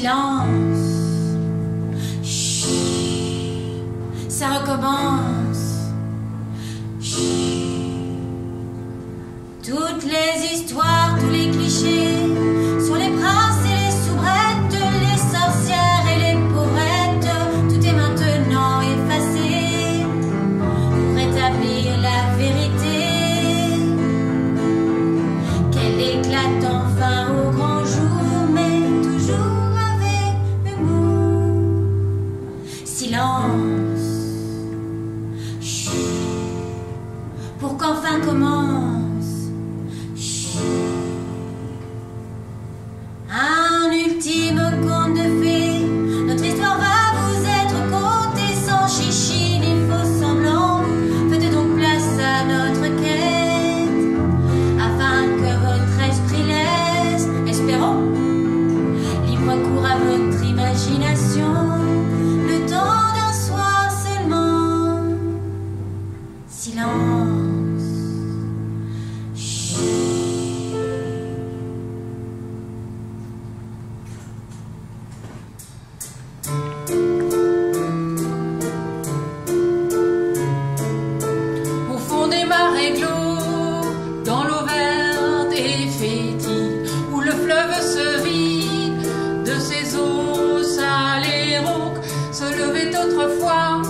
Silence. Chut. Ça recommence. Chut. Toutes les histoires, tous les clichés sur les princes et les soubrettes, les sorcières et les paurettes, tout est maintenant effacé pour rétablir la vérité. Qu'elle éclate enfin au grand jour, mais toujours avec humour. Silence. Chut. Pour qu'enfin commence. Un ultime conte de fées, notre histoire va vous être contée sans chichi ni faux semblants. Faites donc place à notre quête, afin que votre esprit laisse, espérons, libre cours à votre imagination, le temps d'un soir seulement. Silence. Dans l'eau verte et fétide, où le fleuve se vide de ses eaux sales et rauques, se levait autrefois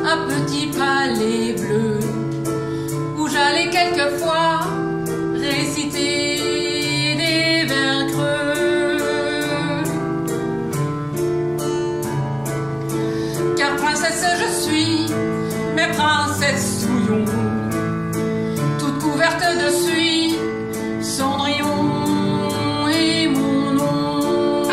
un petit palais bleu, où j'allais quelquefois réciter des vers creux. Car princesse je suis, mais princesse souillon, couverte de suie, Cendrillon est mon nom.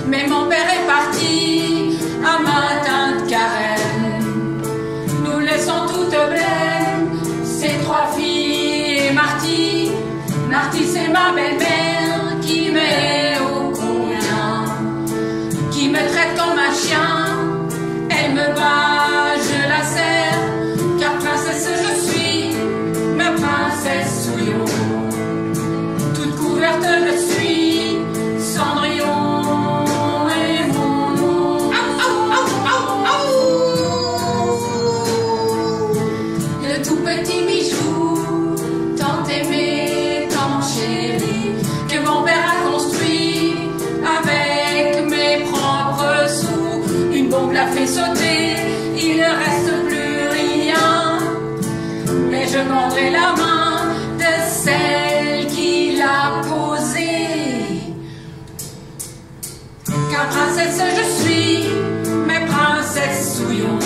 Mais mon père est parti un matin de carême, nous laissons toutes blêmes, ces trois filles et Marty. Marty c'est ma belle-mère qui met au combien, qui me traite comme un chien, elle me bat, je la serre, car princesse je suis, ma princesse Souillon, toute couverte de suie, Cendrillon est mon nom. Le tout petit bijou, tant aimé, tant chéri, que mon père a construit avec mes propres sous. Une bombe l'a fait sauter, il ne reste plus rien, mais je mordrai la main de celle qui l'a posée. Car princesse je suis, mais princesse Souillon,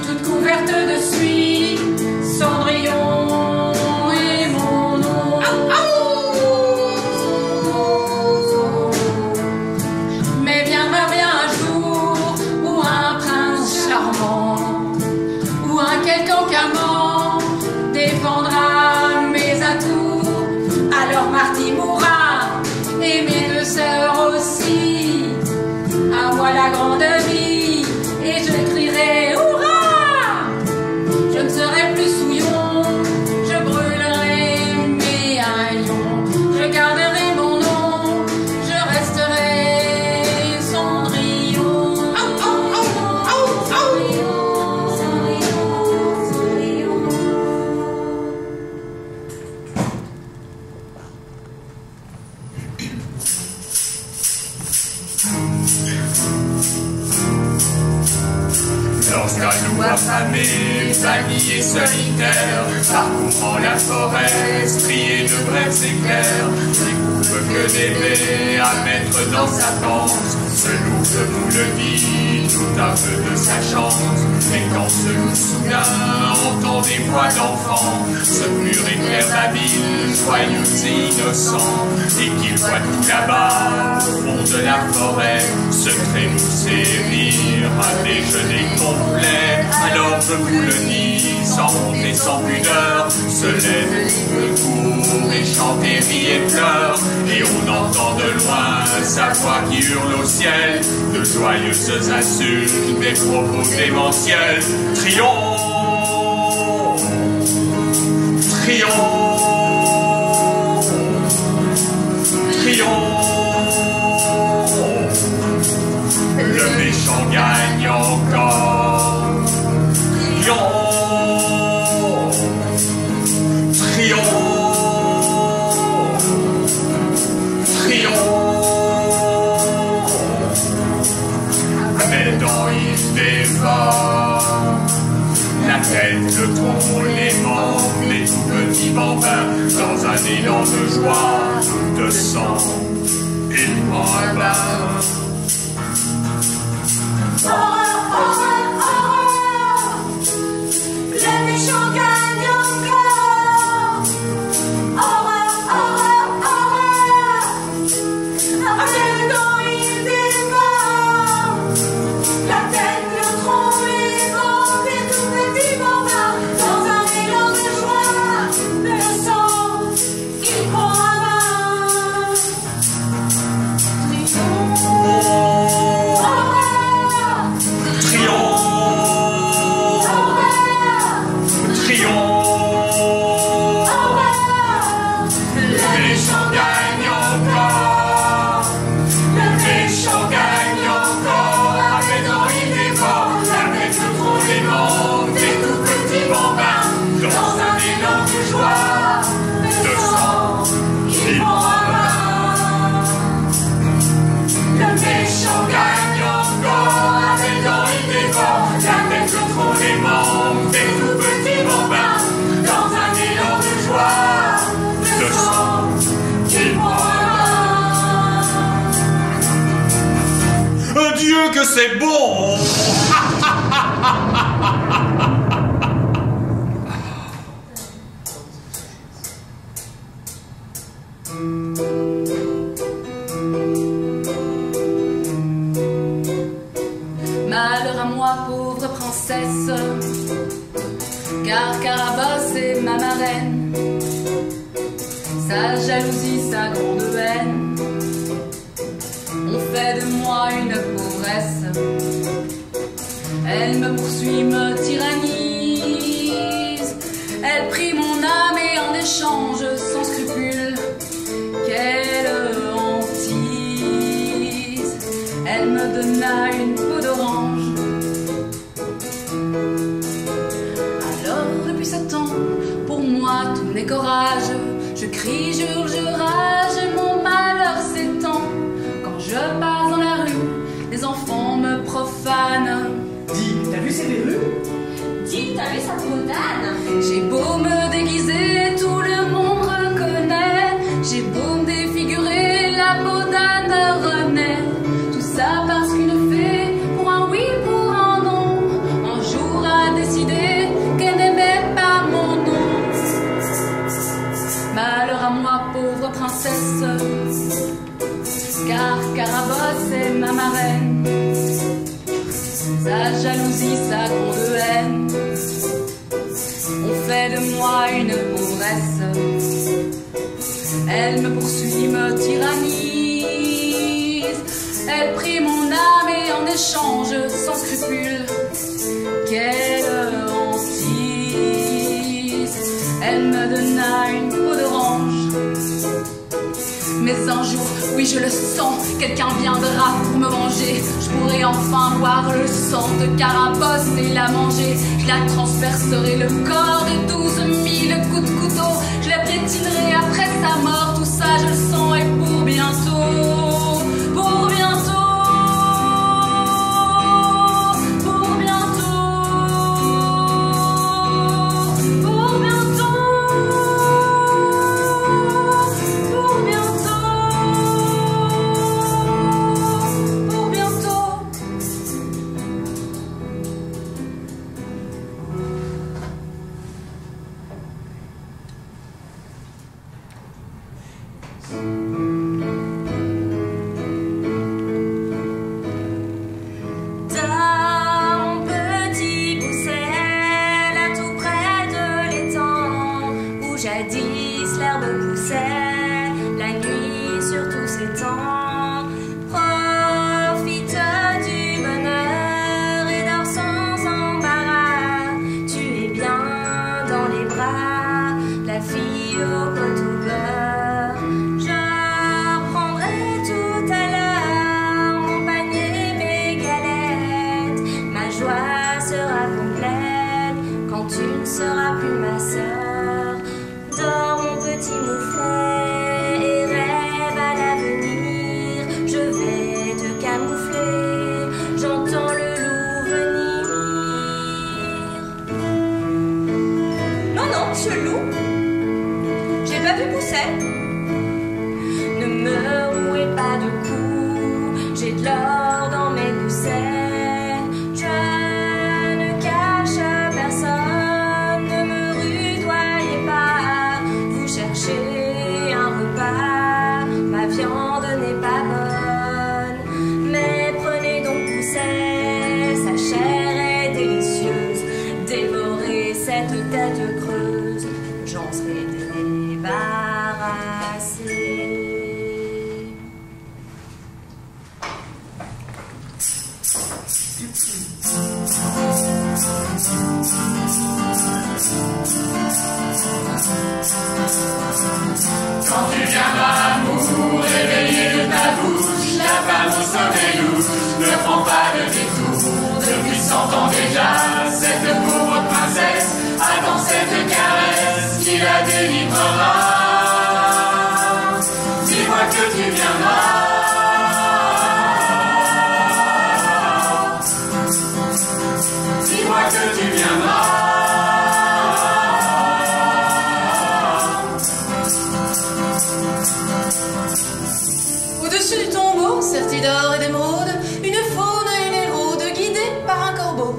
toute couverte de suie, Cendrillon est mon nom. Mais viendra bien un jour où un prince charmant ou un quelconque amant défendra mes atours. Alors Marty mourra et mes deux sœurs aussi. À moi la grande vie et je crierai hurrah. Je ne serai plus Souillon, je brûlerai mes haillons, je garderai mon nom, je resterai Cendrillon. Lorsqu'un loup affamé, vanillé solitaire, parcourant la forêt, strié de brefs éclairs, découvre que des baies à mettre dans sa panse, ce loup, je vous le dis, tout un peu de sa chance. Mais quand ce loup soudain entend des voix d'enfants, ce pur et clair habile, joyeux et innocent, et qu'il voit tout là-bas, au fond de la forêt, se trémousser, rire, un déjeuner complet. Alors je vous le dis, sans honte et sans pudeur, se lève, court et chante et rit et pleure, et on entend de loin sa voix qui hurle au ciel, de joyeuses insultes, des propos démentiels. Triomphe, triomphe, bambin. Dans un élan de joie, de sang, il prend un bain. Horreur, horreur, horreur, le méchant gagne encore. Horreur, horreur, horreur, avec le dos il dévore. La tête, le tronc, les ventres et tout petit bambin. Dans un élan de joie, de sang, il prend un bain. Dieu que c'est bon! Malheur à moi, pauvre princesse, car Carabosse est ma marraine. Sa jalousie, sa grande haine ont fait de moi une pauvresse. Elle me poursuit, me tyrannise. Elle prit mon âme et en échange, sans scrupule, qu'elle hantise, elle me donna une peau d'orange. Alors depuis ce temps, pour moi tout n'est qu'orage. Je crie, jure, je rage, mon malheur s'étend. Quand je passe dans la rue, les enfants me profanent. Dis, t'as vu ces verrues? Dis, t'as vu sa potane? J'ai beau me déguiser, tout le monde reconnaît. J'ai beau me défigurer, la potane renaît. Tout ça parce qu'une fée, pour un oui, pour un non, un jour a décidé qu'elle n'aimait pas mon nom. Malheur à moi, pauvre princesse, car Carabosse est ma marraine. Sa jalousie, sa grande haine ont fait de moi une pauvresse. Elle me poursuit, me tyrannise. Elle prit mon âme et en échange, sans scrupule, qu'elle hantise, elle me donna une peau d'orange. Mais un jour, oui je le sens, quelqu'un viendra pour me venger. Je pourrai enfin boire le sang de Carabosse et la manger. Je la transpercerai le corps de 12 000 coups de couteau. Je la piétinerai après sa mort, tout ça je le sens et pour bientôt, pour bientôt. Jadis l'herbe poussait, la nuit sur tous ces temps. Profite du bonheur et dors sans embarras. Tu es bien dans les bras, la fille au pot au beurre. Je prendrai tout à l'heure mon panier, mes galettes. Ma joie sera complète quand tu ne seras plus ma sœur. Dors mon petit mouflet et rêve à l'avenir. as vu Pousset? Ne me rouez pas de coups, j'ai de l'or dans mes goussets. Je ne cache à personne, ne me rudoyez pas. Vous cherchez un repas, ma viande n'est pas bonne. Mais prenez donc Pousset, sa chair est délicieuse. Dévorez cette tête creuse, j'en serai débarrassée. Quand tu viendras, amour, réveillé de ta bouche, la femme au sommeil louche ne prend pas de détour. Depuis 100 ans déjà, cette pauvre princesse attend cette caresse qui la délivrera. Dis-moi que tu viendras. Dis-moi que tu viendras. Au-dessus du tombeau, serti d'or et d'émeraude, une faune et une héraude guidée par un corbeau.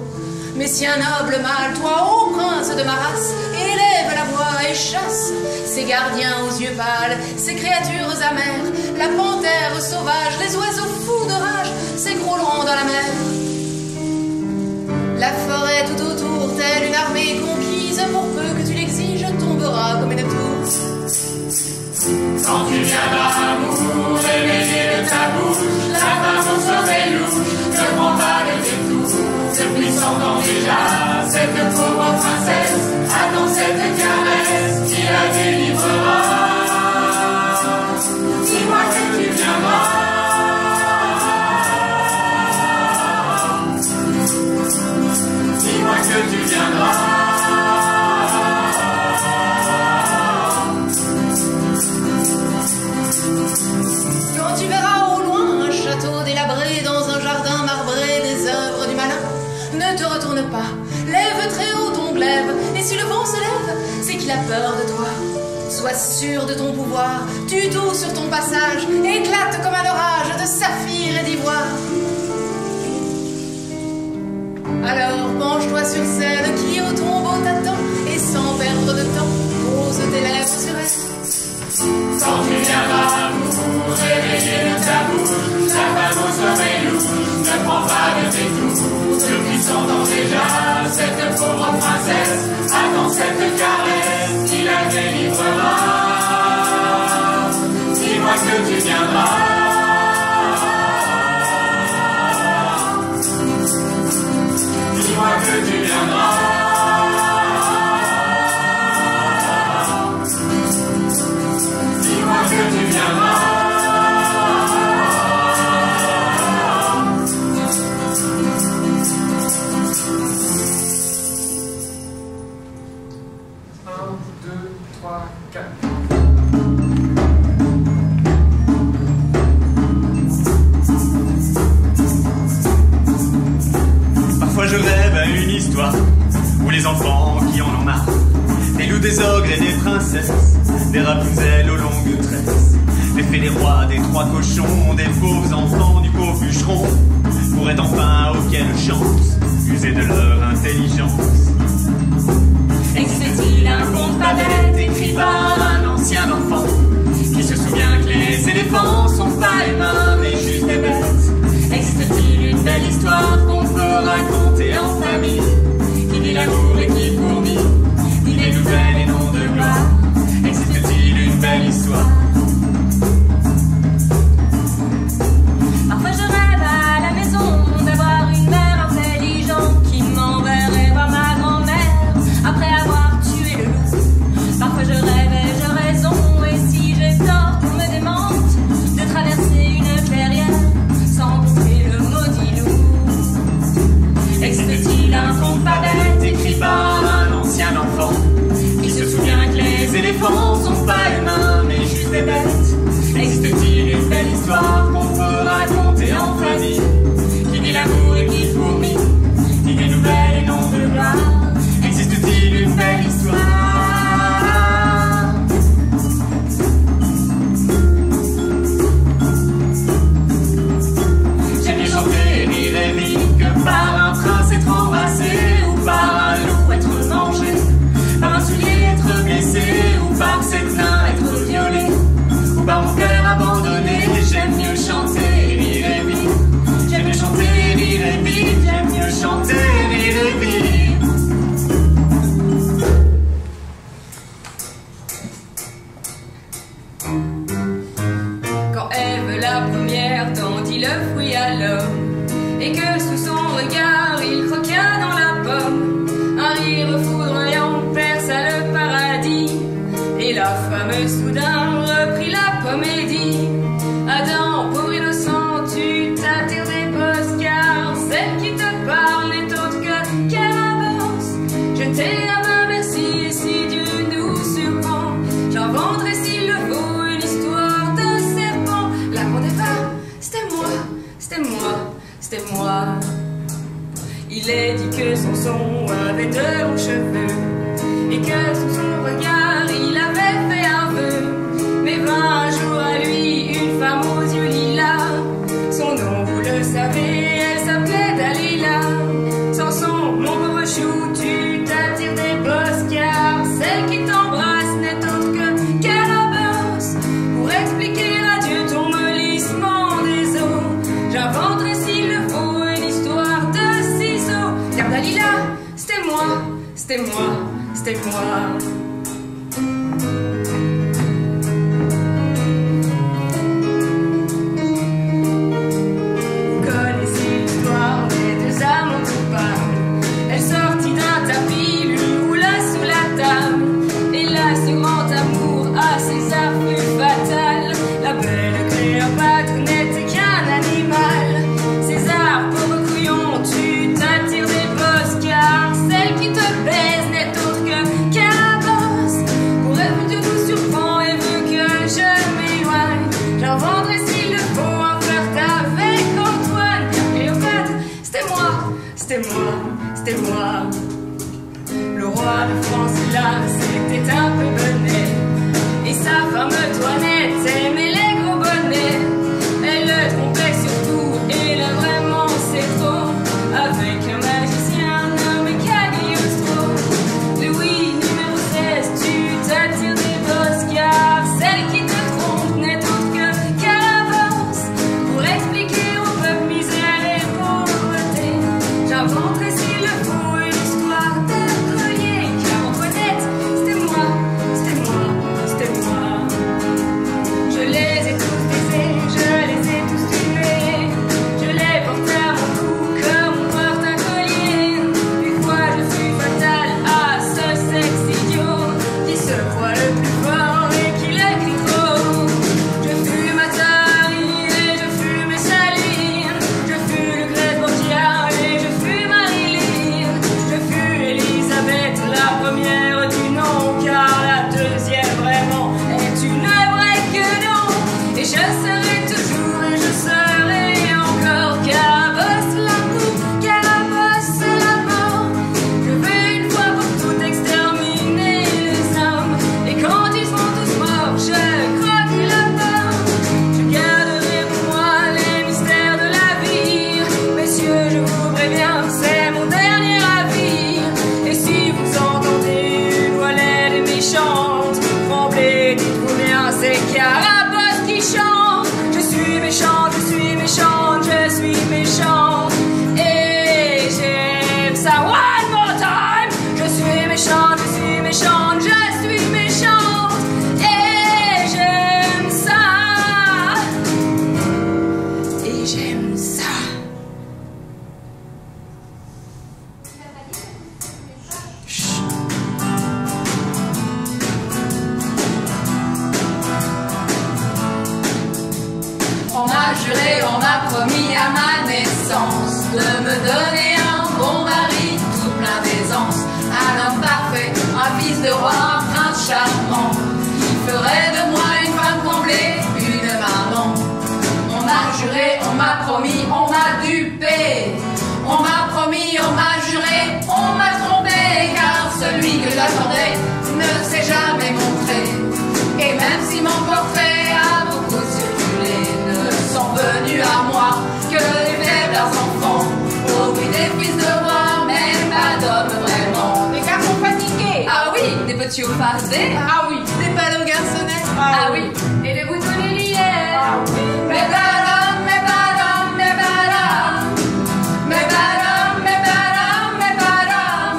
Mais si un noble mâle, toi, ô prince de ma race, élève la voix et chasse ces gardiens aux yeux pâles, ces créatures amères, la panthère sauvage, les oiseaux fous de rage s'écrouleront dans la mer. La forêt tout autour, telle une armée conquise, pour peu que tu l'exiges, tombera comme une tour. Quand tu viendras, amour, réveillé de ta bouche, la femme au sommeil louche ne prend pas de détour. Depuis 100 ans déjà, cette pauvre princesse attend cette caresse qui la délivrera. Dis-moi que tu viendras. Dis-moi que tu viendras. Quand tu verras au loin un château délabré dans un jardin marbré des œuvres du malin, ne te retourne pas, lève très haut ton glaive, et si le vent se lève, c'est qu'il a peur de toi. Sois sûr de ton pouvoir, tue tout sur ton passage, éclate comme un orage de saphir et d'ivoire. Alors penche-toi sur celle qui au tombeau t'attend, et sans perdre de temps, pose tes lèvres sur elle. Quand tu viendras, amour, réveillé de ta bouche, la femme au sommeil louche ne prend pas de détour. Depuis 100 ans déjà, cette pauvre princesse attend cette caresse qui la délivrera. Dis-moi que tu viendras. Dis-moi que tu viendras. Dis-moi que tu viendras. Parfois je rêve à une histoire où les enfants qui en ont marre, des loups, des ogres et des princesses, des Rapunzel aux longues tresses, des fées, des rois, des trois cochons, des pauvres enfants du pauvre bûcheron, pourraient enfin, auquel chance, user de leur intelligence. Existe-t-il un conte pas bête écrit par un ancien enfant Qui se souvient que les éléphants sont pas humains mais juste des bêtes? Existe-t-il une belle histoire qu'on peut raconter en famille, Qui dit l'amour et qui fourmille, dit des nouvelles et non de gloire? Existe-t-il une belle histoire? Parfois je rêve à la maison d'avoir une mère intelligente qui m'enverrait voir ma grand-mère après avoir tué le loup. Parfois je rêve la première tendit le fruit à l'homme, et que sous son regard il croqua dans la pomme. Un rire foudroyant perça le paradis, et la femme soudain reprit la pomme et dit: Adam, pauvre innocent, tu t'attires des bosses, car celle qui te parle n'est autre que Carabosse. Je t'ai à ma merci, et si Dieu nous surprend, j'inventerai s'il le faut une histoire d'un serpent. La grande Eva, c'était moi, c'était moi, c'était moi. Il est dit que Samson avait de longs cheveux, et que sous son regard il avait fait un vœu. Mais vint un jour à lui une femme aux yeux lilas. Son nom vous le savez, elle s'appelait Dalila. Samson, mon pauvre chou, tu t'attires des bosses, car celle qui t'embrasse n'est autre que Carabosse. Pour expliquer à Dieu ton molissement des eaux, j'inventerai s'il le faut une histoire de ciseaux. Car Dalila, c'était moi, c'était moi, c'était moi. Vous connaissez l'histoire des deux amants coupables. Elle sortit d'un tapis, lui roula sous la table, et là ce grand amour à César fut fatal. La belle Cléopâtre n'était qu'un animal. César, pauvre couillon, tu t'attires des bosses, car celle qui te baise n'est autre que Carabosse. Pour elle, Dieu nous surprend et veut que je m'éloigne, j'inventerai s'il le faut un flirt avec Antoine. Car Cléopâtre, c'était moi, c'était moi, c'était moi. Le roi de France, là, c'était un peu bonnet, et sa femme Toinette aimait les gros bonnets. Elle le trompait surtout, et là vraiment c'est trop, avec un magicien nommé Cagliostro. Louis numéro 16, tu t'attires des bosses, car celle qui te trompe n'est autre que Carabosse. Pour expliquer au peuple misère et pauvreté, j'inventerai s'il le faut une histoire de collier. Car Antoinette, c'était moi, c'était moi, c'était moi. Je les ai tous baisés, je les ai tous tués, je les portais à mon cou comme on porte un collier. Une fois je fus fatale à ce sexe idiot qui se croit le plus fort et qui le crie trop. Je fus Matari et je fus Messaline, je fus Lucrèce Borgia et je fus Marilyn, je fus Elisabeth, la première du nom, car la deuxième vraiment est une vraie que non. Et je serai toujours et je serai encore Carabosse l'amour, Carabosse la mort. Je veux une fois pour toutes exterminer les hommes, et quand ils seront tous morts, je croque la mort. Je garderai pour moi les mystères de la vie. Messieurs, je vous préviens, c'est mon dernier avis. Et si vous entendez une voix laide et méchante, tremblez, dites-vous bien, c'est Carabosse qui chante. Je suis méchante, je suis méchante, je suis méchante, et j'aime ça. One more time. Je suis méchante, je suis méchante, je suis méchante, et j'aime ça, et j'aime ça. On m'a juré, on m'a promis à ma naissance de me donner un bon mari tout plein d'aisance, un homme parfait, un fils de roi, un prince charmant, qui ferait de moi une femme comblée, une maman. On m'a juré, on m'a promis, on m'a dupé, on m'a promis, on m'a juré, on m'a trompé, car celui que j'attendais ne s'est jamais montré. Et même si mon portrait a beaucoup circulé, ne sont venus à moi que les faibles enfants, au but des fils de roi, mais pas d'hommes vraiment. Des garçons fatigués, ah oui, des petits hauts fardés, ah oui, des panneaux garçonnettes, ah oui, et des boutons liés, ah oui. Mais badam, mais badam, mais badam, mais badam, mais badam, mais badam.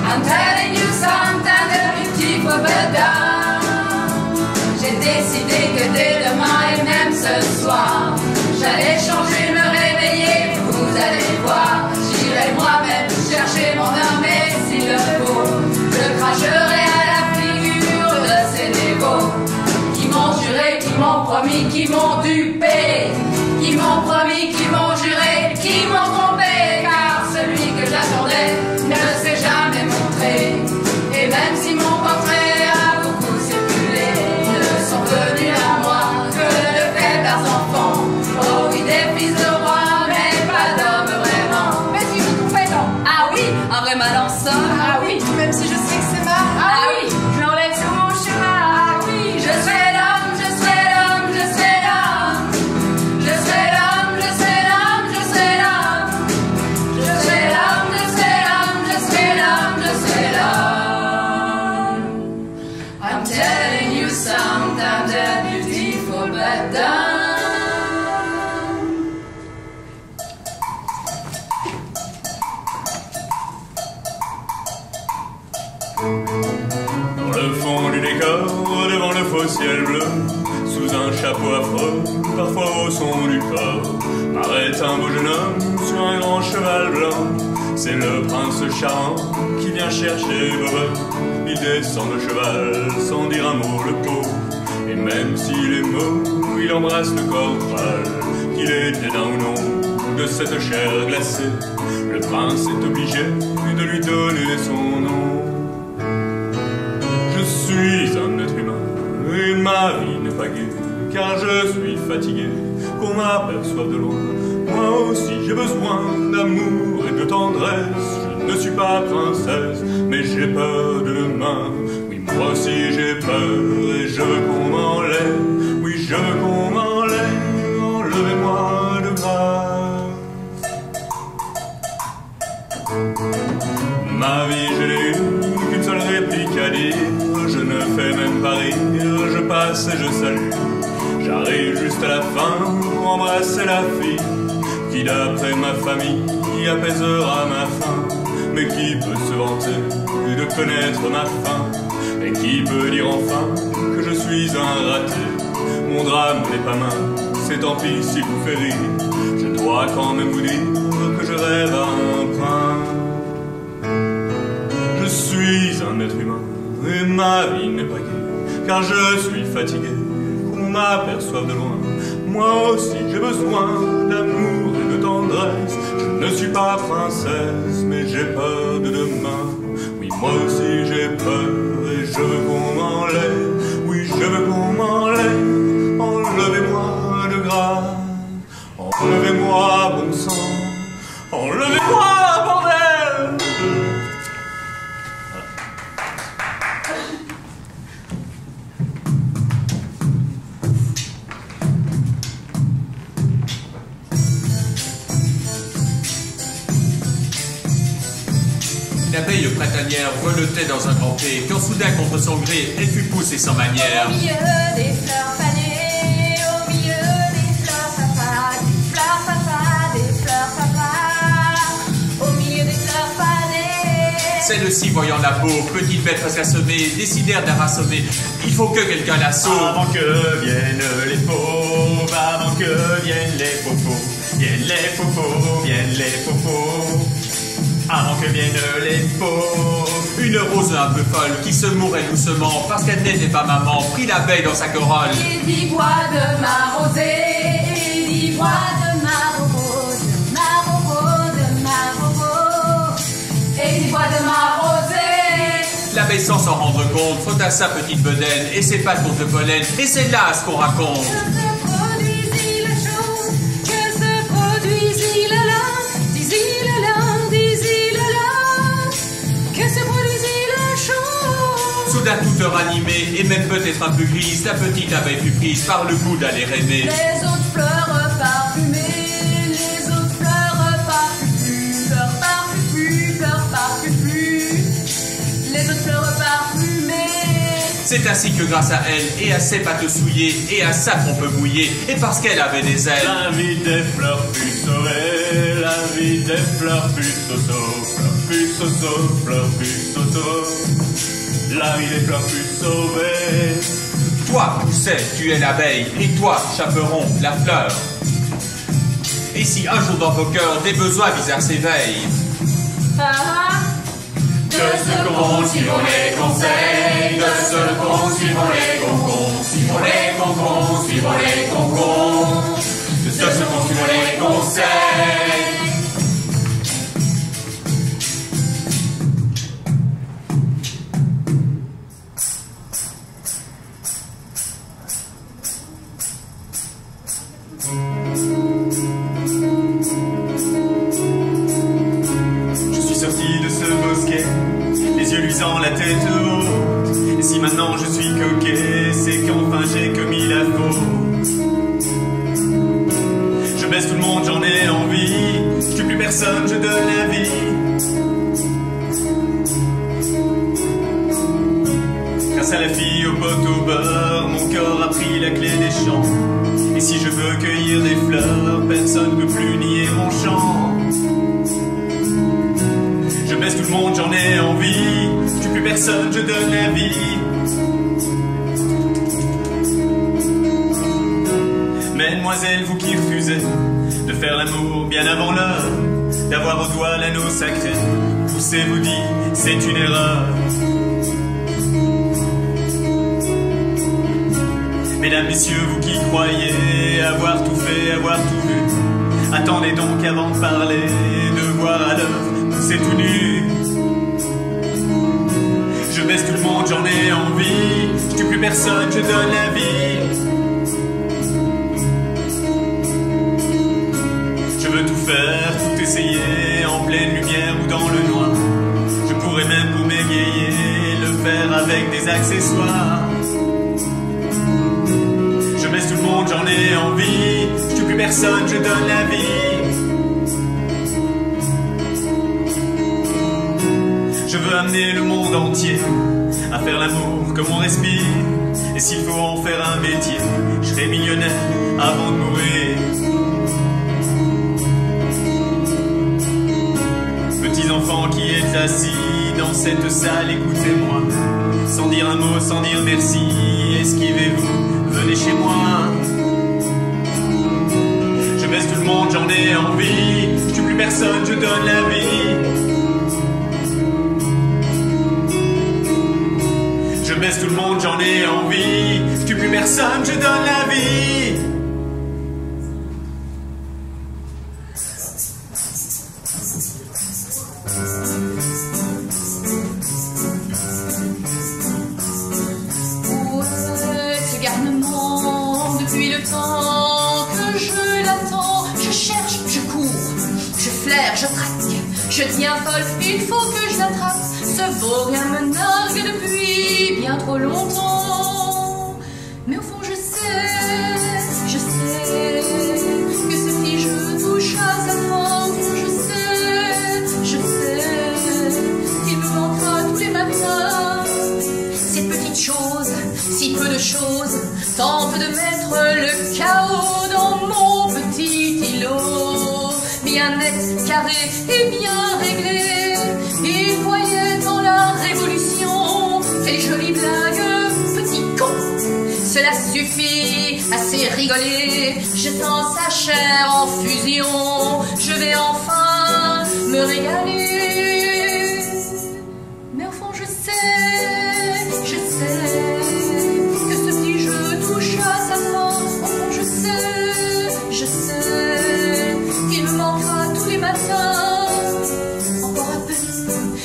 I'm telling you something, the beautiful badam. J'ai décidé que dès demain et même ce qui m'ont dupé, qui m'ont promis, qui m'ont juré, qui m'ont trompé, car celui que j'attendais ne s'est jamais montré. Et même si mon portrait a beaucoup circulé, ne sont venus à moi que de faibles enfants. Oh oui, des fils de roi, mais pas d'hommes vraiment. Mais si je me trompais, non. Ah oui, un vrai malençon. Ah oui, même si je sais que c'est mal. Ah oui, je l'enlève sur mon cheval. Ah oui, je serai l'homme, je serai l'homme, je serai l'homme. Je serai l'homme, je serai l'homme, je serai l'homme. Je serai l'homme, je serai l'homme, je serai l'homme, je serai l'homme. I'm telling you sometimes that beautiful but done. Dans le fond du décor, devant le faux ciel bleu, sous un chapeau affreux, parfois au son du corps, paraît un beau jeune homme sur un grand cheval blanc. C'est le prince charmant qui vient chercher Bobette. Il descend de cheval sans dire un mot le pauvre. Et même s'il est mort, il embrasse le corporal. Qu'il ait dédain ou non de cette chair glacée, le prince est obligé de lui donner son nom. Je suis un être humain et ma vie n'est pas gaie, car je suis fatigué qu'on m'aperçoive de loin. Moi aussi j'ai besoin d'amour et de tendresse. Je ne suis pas princesse, mais j'ai peur de demain. Oui, moi aussi j'ai peur et je veux qu'on m'enlève. Oui, je veux qu'on m'enlève, enlevez-moi de grâce. Ma vie je l'ai eu, qu'une seule réplique à dire. Je ne fais même pas rire, je passe et je salue. J'arrive juste à la fin pour embrasser la fille qui d'après ma famille apaisera ma faim. Mais qui peut se vanter de connaître ma faim? Et qui peut dire enfin que je suis un raté? Mon drame n'est pas mince, c'est tant pis s'il vous fait rire. Je dois quand même vous dire que je rêve à un prince. Je suis un être humain et ma vie n'est pas gaie, car je suis fatigué qu'on m'aperçoive de loin. Moi aussi j'ai besoin d'amour et de tendresse. Je ne suis pas princesse, mais j'ai peur de demain. Oui, moi aussi j'ai peur et je veux qu'on m'enlève. Oui, je veux qu'on m'enlève, enlevez-moi de grâce. Enlevez-moi bon sang, enlevez-moi bordel. Une abeille printanière voletait dans un grand pré, quand soudain, contre son gré, elle fut poussée sans manière. Au milieu des fleurs fanées, au milieu des fleurs papa, des fleurs papa, des fleurs papa, au milieu des fleurs fanées. Celle-ci, voyant la peau, petite bête presque assommée, décidèrent de la rassommer. Il faut que quelqu'un la sauve. Avant que viennent les fauves, avant que viennent les faux-faux, viennent les faux-faux, viennent les faux-faux. Avant que viennent les faux. Une rose un peu folle qui se mourait doucement parce qu'elle n'était pas maman, prit l'abeille dans sa corolle. Et dit bois de ma rosée, et dit bois de ma rose, ma rose, ma rose, et dit bois de ma rosée. L'abeille sans s'en rendre compte frotta sa petite bedaine et ses pattes contre le pollen, et c'est là ce qu'on raconte. Soudain toute ranimée, et même peut-être un peu grise, la petite abeille fut prise par le goût d'aller rêver. Les autres fleurs parfumées, les autres fleurs parfumées, fleurs parfumées, fleurs parfumées, les autres fleurs parfumées. C'est ainsi que grâce à elle, et à ses pattes souillées, et à sa trompe mouillée, et parce qu'elle avait des ailes, la vie des fleurs fut sauvée, la vie des fleurs fut soso, fleurs fut soso, fleurs fut soso. La vie des fleurs fut sauvée. Toi, Pousset, tu es l'abeille, et toi, chaperon, la fleur. Et si un jour dans vos cœurs des besoins bizarres s'éveillent, De ce con, suivons les conseils de ce con, suivons les concons, suivons les concons, suivons les concons, de ce con, suivons les conseils. Les yeux luisants, la tête haute. Et si maintenant je suis coquet, c'est qu'enfin j'ai commis la faute. Je baisse tout le monde, j'en ai envie. Je tue plus personne, je donne la vie. Grâce à la fille au pot au beurre, mon corps a pris la clé des champs. Et si je veux cueillir des fleurs, personne ne peut plus nier mon chant. Je baisse tout le monde, j'en ai envie. Je tue plus personne, je donne la vie. Mesdemoiselles, vous qui refusez de faire l'amour bien avant l'heure, d'avoir au doigt l'anneau sacré, poussez vous dit, c'est une erreur. Mesdames, messieurs, vous qui croyez avoir tout fait, avoir tout vu, attendez donc avant de parler, de voir à l'œuvre. C'est tout nu. Je baisse tout le monde, j'en ai envie. Je tue plus personne, je donne la vie. Je veux tout faire, tout essayer, en pleine lumière ou dans le noir. Je pourrais même pour m'égayer le faire avec des accessoires. Je baisse tout le monde, j'en ai envie. Je tue plus personne, je donne la vie. Je veux amener le monde entier à faire l'amour comme on respire. Et s'il faut en faire un métier, je serai millionnaire avant de mourir. Petits enfants qui êtes assis dans cette salle, écoutez-moi. Sans dire un mot, sans dire merci, esquivez-vous, venez chez moi. Je baisse tout le monde, j'en ai envie. Je tue plus personne, je donne la vie. Je baisse tout le monde, j'en ai envie. Je tue plus personne, je donne la vie. Où est ce garnement depuis le temps que je l'attends? Je cherche, je cours, je flaire, je traque, je tiens folle, il faut que je l'attrape. Ce vaurien me nargue depuis bien trop longtemps. Mais au fond je sais que ce petit jeu touche à sa fin. Je sais qu'il me manquera tous les matins. Cette petite chose, si peu de choses, tente de mettre le chaos dans mon petit îlot. Bien net, carré et bien réglé. Il voyait dans la révolution, quelle jolie blague, petit con. Cela suffit, assez rigolé, jetant sa chair en fusion. Je vais enfin me régaler. Mais au fond je sais que ce petit jeu touche à sa fin. Au fond je sais qu'il me manquera tous les matins.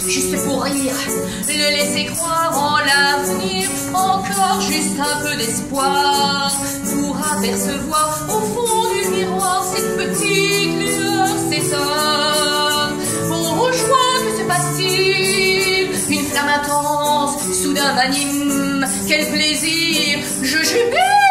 Juste pour rire, le laisser croire en l'avenir. Encore juste un peu d'espoir pour apercevoir au fond du miroir cette petite lueur s'éteint. Oh joie, que se passe-t-il? Une flamme intense soudain m'anime. Quel plaisir, je jubile.